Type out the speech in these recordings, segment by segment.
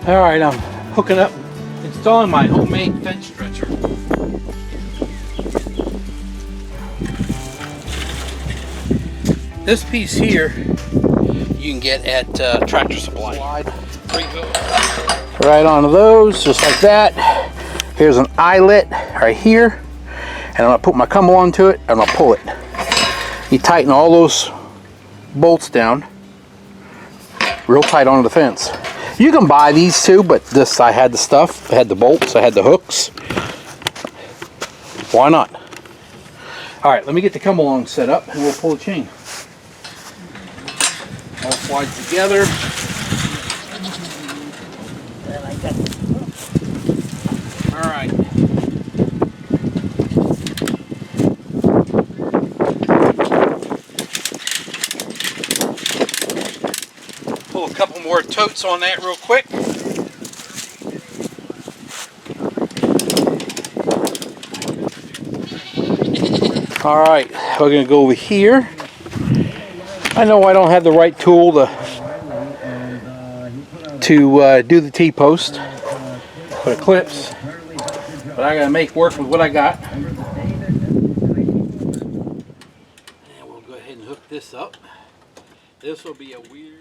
Alright, I'm hooking up, installing my homemade fence stretcher. This piece here you can get at Tractor Supply. Right onto those, just like that. Here's an eyelet right here, and I'm gonna put my come onto it, and I'm gonna pull it. You tighten all those bolts down real tight onto the fence. You can buy these too, but this, I had the stuff, I had the bolts, I had the hooks. Why not? Alright, let me get the come along set up and we'll pull the chain. All slides together. Alright. Pull a couple more totes on that real quick. Alright, we're going to go over here. I know I don't have the right tool to do the T-post for the clips, but I got to make work with what I got. And we'll go ahead and hook this up. This will be a weird...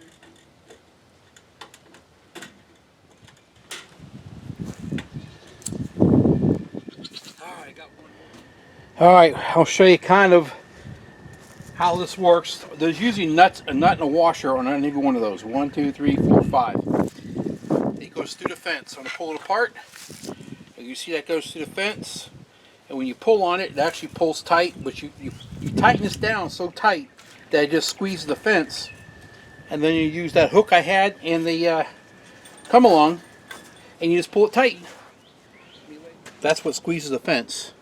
Alright, I'll show you kind of how this works. There's usually a nut and a washer on every one of those. 1, 2, 3, 4, 5. It goes through the fence. I'm going to pull it apart. You see that goes through the fence. And when you pull on it, it actually pulls tight. But you tighten this down so tight that it just squeezes the fence. And then you use that hook I had in the come along. And you just pull it tight. That's what squeezes the fence.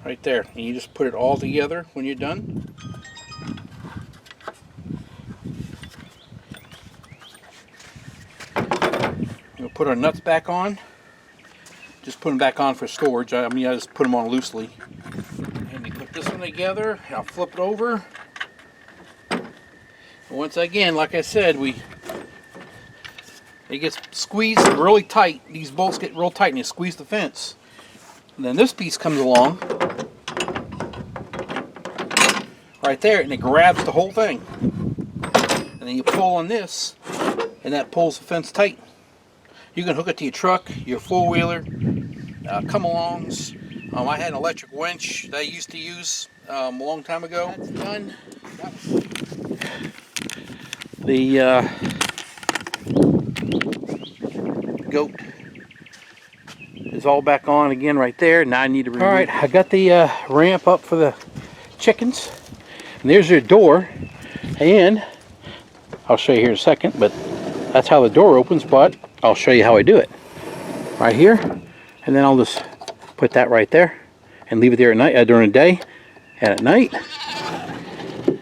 Right there, and you just put it all together when you're done. We'll put our nuts back on. Just put them back on for storage. I mean, I just put them on loosely. And you put this one together. I'll flip it over. And once again, like I said, it gets squeezed really tight. These bolts get real tight, and you squeeze the fence. And then this piece comes along. Right there, and it grabs the whole thing. And then you pull on this, and that pulls the fence tight. You can hook it to your truck, your four-wheeler, come-alongs. I had an electric winch that I used to use a long time ago. That's done. The goat is all back on again right there. Now I need to remove. All right, I got the ramp up for the chickens. And there's your door, and I'll show you here in a second, but that's how the door opens, but I'll show you how I do it. Right here, and then I'll just put that right there and leave it there at night, during the day, and at night.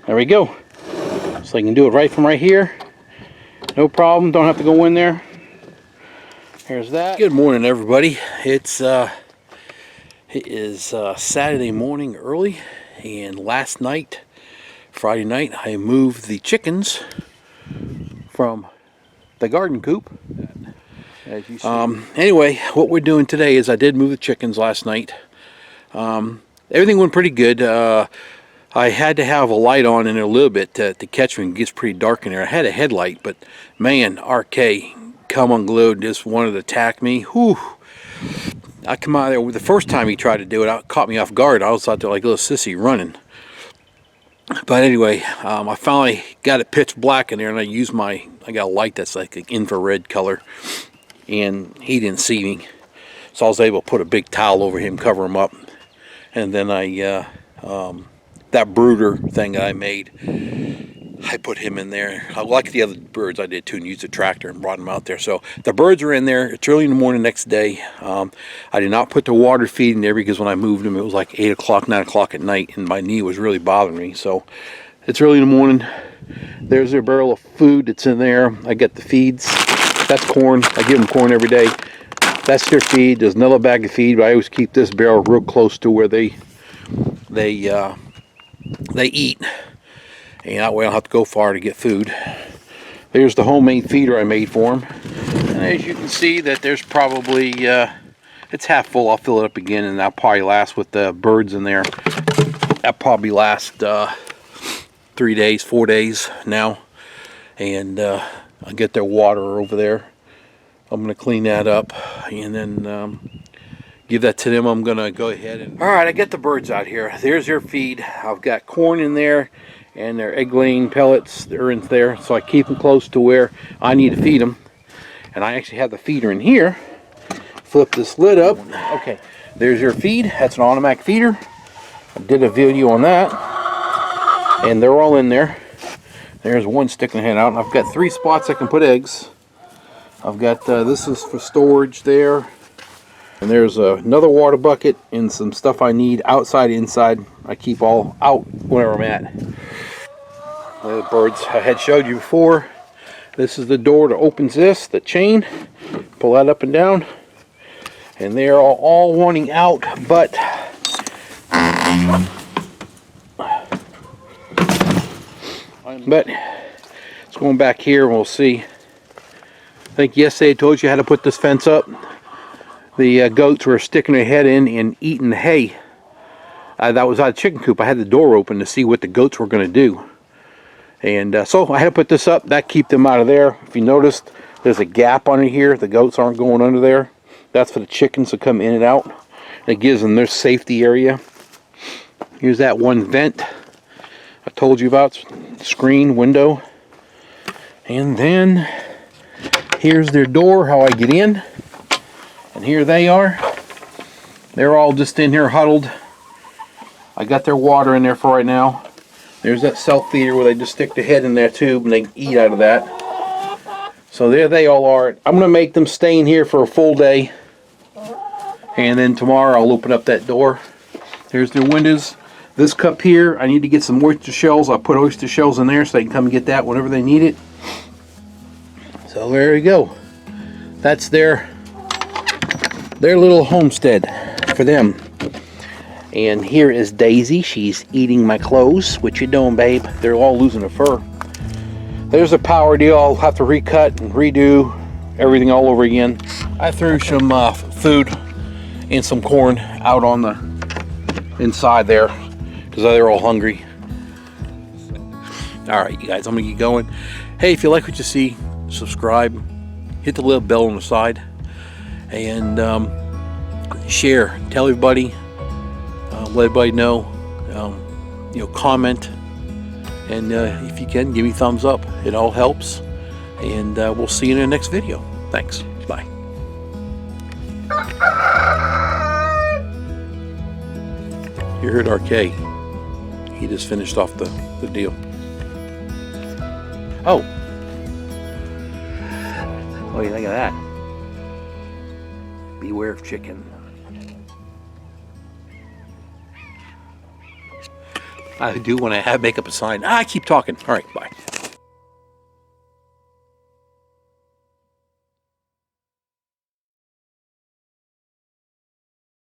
There we go. So I can do it right from right here. No problem, don't have to go in there. There's that. Good morning, everybody. It is Saturday morning early, and last night, Friday night, I moved the chickens from the garden coop. As you see. Anyway, what we're doing today is I did move the chickens last night. Everything went pretty good. I had to have a light on in there a little bit to catch me. It gets pretty dark in there. I had a headlight, but man, RK come unglued, just wanted to attack me. Whew. I come out of there, the first time he tried to do it, it caught me off guard. I was out there like a little sissy running. But anyway, I finally got it pitch black in there, and I got a light that's like an infrared color, and he didn't see me. So I was able to put a big towel over him, cover him up, and then that brooder thing that I made, I put him in there. Like the other birds I did too, and used a tractor and brought them out there. So the birds are in there. It's early in the morning next day. I did not put the water feed in there because when I moved them, it was like 8 o'clock, 9 o'clock at night, and my knee was really bothering me. So it's early in the morning. There's their barrel of food that's in there. I got the feeds. That's corn. I give them corn every day. That's their feed. There's another bag of feed, but I always keep this barrel real close to where they eat. And that way I don't have to go far to get food. There's the homemade feeder I made for them. And as you can see that there's probably, it's half full. I'll fill it up again, and that'll probably last with the birds in there. That'll probably last 3 days, 4 days now. And I'll get their water over there. I'm going to clean that up and then give that to them. I'm going to go ahead and... Alright, I get the birds out here. There's their feed. I've got corn in there and their egg-laying pellets. They're in there, so I keep them close to where I need to feed them. And I actually have the feeder in here. Flip this lid up. Okay, there's your feed. That's an automatic feeder. I did a video on that. And they're all in there. There's one sticking head out. I've got 3 spots I can put eggs. I've got, this is for storage there. And there's another water bucket and some stuff I need outside, inside. I keep all out wherever I'm at. The birds I had showed you before. This is the door that opens this, the chain. Pull that up and down. And they're all wanting out, but it's going back here and we'll see. I think yesterday I told you how to put this fence up. The goats were sticking their head in and eating the hay. That was out of the chicken coop. I had the door open to see what the goats were going to do. And so I had to put this up. That keep them out of there. If you noticed, there's a gap under here. The goats aren't going under there. That's for the chickens to come in and out. It gives them their safety area. Here's that one vent I told you about. Screen, window. And then here's their door, how I get in. And here they are. They're all just in here huddled. I got their water in there for right now. There's that self-feeder where they just stick their head in their tube and they eat out of that. So there they all are. I'm going to make them stay in here for a full day. And then tomorrow I'll open up that door. There's their windows. This cup here, I need to get some oyster shells. I'll put oyster shells in there so they can come and get that whenever they need it. So there you go. That's their little homestead for them. And here is Daisy. She's eating my clothes. What you doing, babe? They're all losing their fur. There's a power deal. I'll have to recut and redo everything all over again. I threw some food and some corn out on the inside there because they're all hungry. Alright, you guys, I'm going to get going. Hey, if you like what you see, subscribe. Hit the little bell on the side. And share. Tell everybody. Let everybody know. Comment. And if you can, give me a thumbs up. It all helps. And we'll see you in the next video. Thanks. Bye. You heard RK. He just finished off the deal. Oh. What do you think of that? Beware of chicken. I do when I make up a sign. I keep talking. All right, bye.